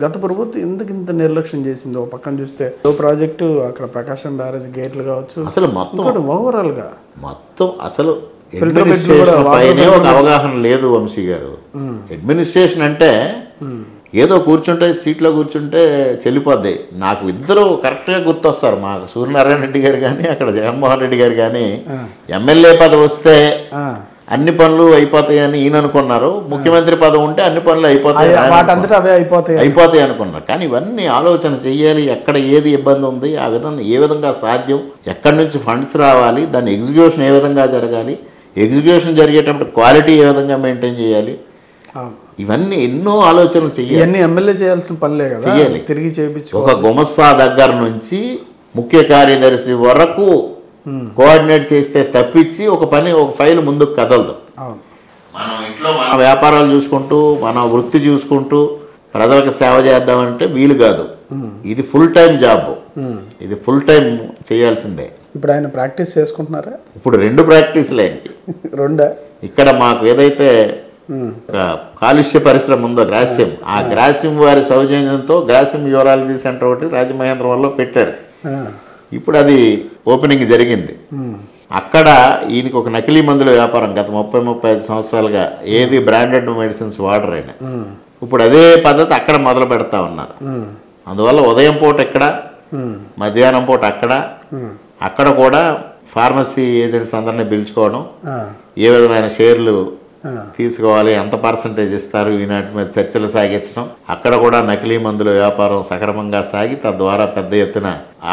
గత ప్రభుత్వం ఎందుకు ఇంత నిర్లక్ష్యం చేసింది? ఒక పక్కన చూస్తే ఓ ప్రాజెక్టు అక్కడ ప్రకాశం బ్యారేజ్ గేట్లు కావచ్చు, అసలు మొత్తం ఓవరాల్గా మొత్తం అసలు అడ్మినిస్ట్రేషన్ పైనే ఒక అవగాహన లేదు వంశీ గారు. అడ్మినిస్ట్రేషన్ అంటే ఏదో కూర్చుంటే సీట్లో కూర్చుంటే చెల్లిపోద్ది. నాకు ఇద్దరు కరెక్ట్గా గుర్తొస్తారు, మాకు సూర్యనారాయణ రెడ్డి గారు కానీ అక్కడ జగన్మోహన్ రెడ్డి గారు కానీ. ఎమ్మెల్యే పదవి వస్తే అన్ని పనులు అయిపోతాయని ఈయన అనుకున్నారు, ముఖ్యమంత్రి పదవి ఉంటే అన్ని పనులు అయిపోతాయి అనుకున్నారు. కానీ ఇవన్నీ ఆలోచన చెయ్యాలి, ఎక్కడ ఏది ఇబ్బంది ఉంది, ఆ విధంగా ఏ విధంగా సాధ్యం, ఎక్కడి నుంచి ఫండ్స్ రావాలి, దాని ఎగ్జిక్యూషన్ ఏ విధంగా జరగాలి, ఎగ్జిక్యూషన్ జరిగేటప్పుడు క్వాలిటీ ఏ విధంగా మెయింటైన్ చేయాలి, ఇవన్నీ ఎన్నో ఆలోచనలు చేయాలి. ఎమ్మెల్యే చేయాల్సిన పనులే కదా, చేయాలి. తిరిగి చేయించు ఒక గుమస్తా దగ్గర నుంచి ముఖ్య కార్యదర్శి వరకు కోఆర్డినేట్ చేస్తే తప్పించి ఒక ఫైల్ ముందుకు కదలదు. మనం ఇంట్లో మన వ్యాపారాలు చూసుకుంటూ మన వృత్తి చూసుకుంటూ ప్రజలకు సేవ చేద్దామంటే వీలు కాదు. ఇది ఫుల్ టైం జాబ్, ఇది ఫుల్ టైం చేయాల్సిందే. ఇప్పుడు ఆయన ప్రాక్టీస్ చేసుకుంటున్నారా? ఇప్పుడు 2 ప్రాక్టీస్లే. ఇక్కడ మాకు ఏదైతే కాలుష్య పరిశ్రమ ఉందో గ్రాస్యం, ఆ గ్రాస్యం వారి సౌజన్యంతో గ్రాస్యం యూరాలజీ సెంటర్ ఒకటి రాజమహేంద్రవరంలో పెట్టారు. ఇప్పుడు అది ఓపెనింగ్ జరిగింది. అక్కడ ఈయనకి ఒక నకిలీ మందుల వ్యాపారం గత 30-35 సంవత్సరాలుగా, ఏది బ్రాండెడ్ మెడిసిన్స్ వాడరు ఆయన. ఇప్పుడు అదే పద్ధతి అక్కడ మొదలు పెడతా ఉన్నారు. అందువల్ల ఉదయం పూట ఇక్కడ, మధ్యాహ్నం పూట అక్కడ కూడా ఫార్మసీ ఏజెంట్స్ అందరినీ పిలుచుకోవడం, ఏ విధమైన షేర్లు తీసుకోవాలి, ఎంత పర్సంటేజ్ ఇస్తారు, ఈనాటి మీద చర్చలు సాగించడం. అక్కడ కూడా నకిలీ మందుల వ్యాపారం సక్రమంగా సాగి తద్వారా పెద్ద ఎత్తున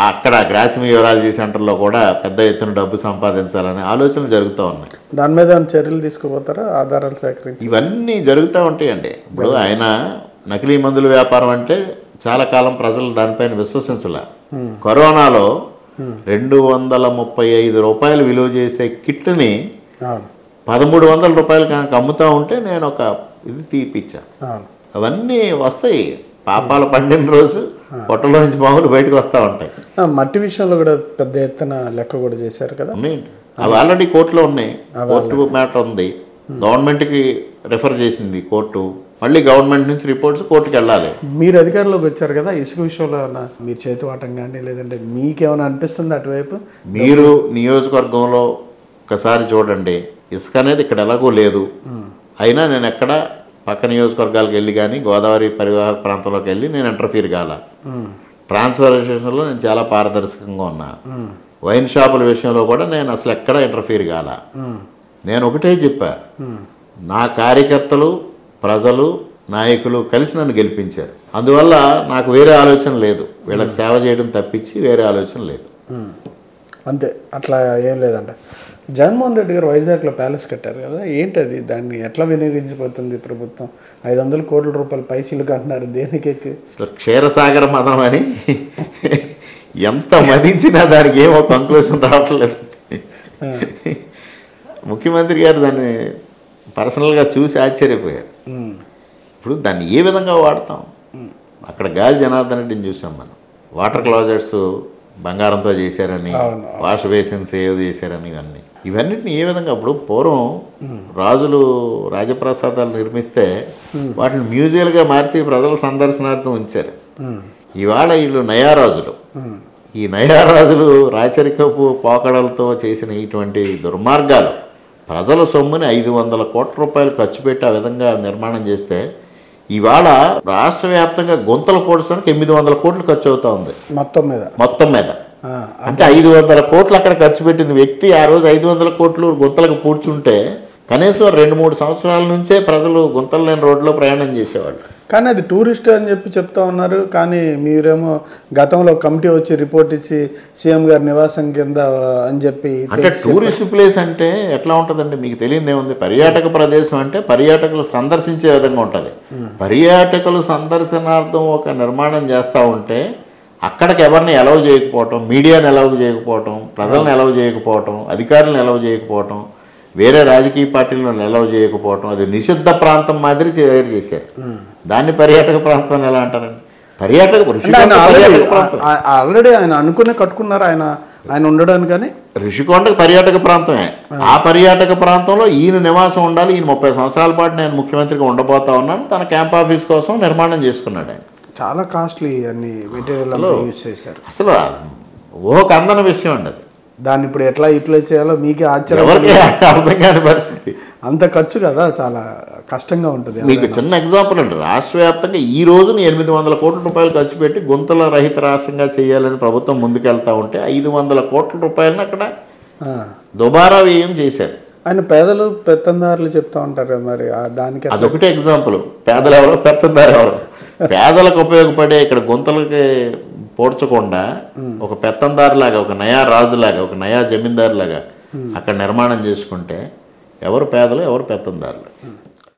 అక్కడ గ్రాసిమ్ యూరాలజీ సెంటర్లో కూడా పెద్ద ఎత్తున డబ్బు సంపాదించాలనే ఆలోచనలు జరుగుతూ ఉన్నాయి. దాని మీద చర్యలు తీసుకోపోతారా? ఆధారాలు సేకరించి ఇవన్నీ జరుగుతూ ఉంటాయండి. ఇప్పుడు ఆయన నకిలీ మందుల వ్యాపారం అంటే చాలా కాలం ప్రజలు దానిపైన విశ్వసించలే. కరోనాలో 235 రూపాయలు విలువ చేసే కిట్ని 1300 రూపాయలు కనుక అమ్ముతా ఉంటే నేను ఒక ఇది తీపిచ్చా. అవన్నీ వస్తాయి, పాపాలు పండిన రోజు పొట్టలోంచి మామూలు బయటకు వస్తూ ఉంటాయి. మట్టి విషయంలో కూడా పెద్ద ఎత్తున లెక్క కూడా చేశారు కదా. అవి ఆల్రెడీ కోర్టులో ఉన్నాయి, కోర్టు మ్యాటర్ ఉంది, గవర్నమెంట్కి రిఫర్ చేసింది కోర్టు, మళ్ళీ గవర్నమెంట్ నుంచి రిపోర్ట్స్ కోర్టుకి వెళ్ళాలి. మీరు అధికారంలోకి వచ్చారు కదా, ఇసుక విషయంలో మీరు చేతివాటం కానీ లేదంటే మీకేమైనా అనిపిస్తుంది అటువైపు? మీరు నియోజకవర్గంలో ఒకసారి చూడండి, ఇసుక అనేది ఇక్కడ ఎలాగో లేదు. అయినా నేను ఎక్కడ పక్క నియోజకవర్గాలకు వెళ్ళి కానీ గోదావరి పరివాహక ప్రాంతంలోకి వెళ్ళి నేను ఇంటర్ఫీర్ కాల. ట్రాన్స్పోర్టేషన్లో నేను చాలా పారదర్శకంగా ఉన్నా. వైన్ షాపుల విషయంలో కూడా నేను అసలు ఎక్కడ ఇంటర్ఫీర్ కాల. నేను ఒకటే చెప్పా, నా కార్యకర్తలు, ప్రజలు, నాయకులు కలిసి నన్ను గెలిపించారు. అందువల్ల నాకు వేరే ఆలోచన లేదు, వీళ్ళకి సేవ చేయడం తప్పించి వేరే ఆలోచన లేదు. అంతే, అట్లా ఏం లేదంట. జగన్మోహన్ రెడ్డి గారు వైజాగ్లో ప్యాలెస్ కట్టారు కదా, ఏంటది? దాన్ని ఎట్లా వినియోగించిపోతుంది ప్రభుత్వం? 500 కోట్ల రూపాయలు పైసలు అంటున్నారు, దేనికి? క్షీరసాగర మదనం అని ఎంత మదించినా దానికి ఏమో కంక్లూషన్ రావట్లేదు. ముఖ్యమంత్రి గారు దాన్ని పర్సనల్గా చూసి ఆశ్చర్యపోయారు. ఇప్పుడు దాన్ని ఏ విధంగా వాడతాం? అక్కడ గాలి జనార్దన్ రెడ్డిని చూసాం మనం, వాటర్ క్లాజెట్స్ బంగారంతో చేశారని, వాష్ బేసిన్స్ ఏదో చేశారని, ఇవన్నిటిని ఏ విధంగా? ఇప్పుడు పూర్వం రాజులు రాజప్రసాదాలు నిర్మిస్తే వాటిని మ్యూజియంగా మార్చి ప్రజల సందర్శనార్థం ఉంచారు. ఇవాళ వీళ్ళు నయారాజులు, ఈ నయారాజులు రాచరికపు పోకడలతో చేసిన ఇటువంటి దుర్మార్గాలు, ప్రజల సొమ్ముని 500 కోట్ల రూపాయలు ఖర్చు పెట్టి ఆ విధంగా నిర్మాణం చేస్తే ఇవాళ రాష్ట్ర వ్యాప్తంగా గుంతలు పూడ్చడానికి 800 కోట్లు ఖర్చు అవుతా ఉంది మొత్తం మీద. అంటే 500 కోట్లు అక్కడ ఖర్చు పెట్టిన వ్యక్తి ఆ రోజు 500 కోట్లు గుంతలకు పూడ్చుంటే కనీసం 2-3 సంవత్సరాల నుంచే ప్రజలు గుంతలు లేని రోడ్లో ప్రయాణం చేసేవాళ్ళు. కానీ అది టూరిస్ట్ అని చెప్పి చెప్తా ఉన్నారు. కానీ మీరేమో గతంలో కమిటీ వచ్చి రిపోర్ట్ ఇచ్చి సీఎం గారి నివాసం కింద అని చెప్పి. అంటే టూరిస్ట్ ప్లేస్ అంటే ఎట్లా ఉంటుందండి? మీకు తెలియదు ఏముంది? పర్యాటక ప్రదేశం అంటే పర్యాటకులు సందర్శించే విధంగా ఉంటుంది. పర్యాటకులు సందర్శనార్థం ఒక నిర్మాణం చేస్తూ ఉంటే అక్కడికి ఎవరిని అలౌ చేయకపోవటం, మీడియాని అలౌ చేయకపోవటం, ప్రజలను అలౌ చేయకపోవటం, అధికారులను అలౌ చేయకపోవటం, వేరే రాజకీయ పార్టీలను అలౌ చేయకపోవటం, అది నిషిద్ధ ప్రాంతం మాదిరి తయారు చేశారు. దాన్ని పర్యాటక ప్రాంతం అని ఎలా అంటారండి? ఆల్రెడీ ఆయన అనుకునే కట్టుకున్నారు ఆయన ఉండడానికి. కానీ ఋషికొండకు పర్యాటక ప్రాంతమే. ఆ పర్యాటక ప్రాంతంలో ఈయన నివాసం ఉండాలి. ఈయన 30 సంవత్సరాల పాటు నేను ముఖ్యమంత్రిగా ఉండబోతా ఉన్నాను, తన క్యాంప్ ఆఫీస్ కోసం నిర్మాణం చేసుకున్నాడు ఆయన. చాలా కాస్ట్లీ అన్ని మెటీరియల్ అంతా యూజ్ చేశారు. అసలు ఊహకు అందని విషయం అండి అది. దాన్ని ఇప్పుడు ఎట్లా యూటిలైజ్ చేయాలో మీకే ఆశ్చర్యం. ఎవరికి అర్థం కాని పరిస్థితి. అంత ఖర్చు కదా, చాలా కష్టంగా ఉంటుంది. మీకు చిన్న ఎగ్జాంపుల్ అండి, రాష్ట్ర వ్యాప్తంగా ఈ రోజున 800 కోట్ల రూపాయలు ఖర్చు పెట్టి గుంతల రహిత రాష్ట్రంగా చేయాలని ప్రభుత్వం ముందుకెళ్తా ఉంటే 500 కోట్ల రూపాయలను అక్కడ దుబారా వ్యయం చేశారు. ఆయన పేదలు పెత్తందారులు చెప్తా ఉంటారు కదా, మరి దానికి అదొకటే ఎగ్జాంపుల్. పేదలు ఎవరో పెత్తందారు ఎవరు. పేదలకు ఉపయోగపడే ఇక్కడ గుంతలకి పోడ్చకుండా ఒక పెత్తందారులాగా, ఒక నయా రాజులాగా, ఒక నయా జమీందారులాగా అక్కడ నిర్మాణం చేసుకుంటే ఎవరు పేదలు ఎవరు పెత్తందారులు.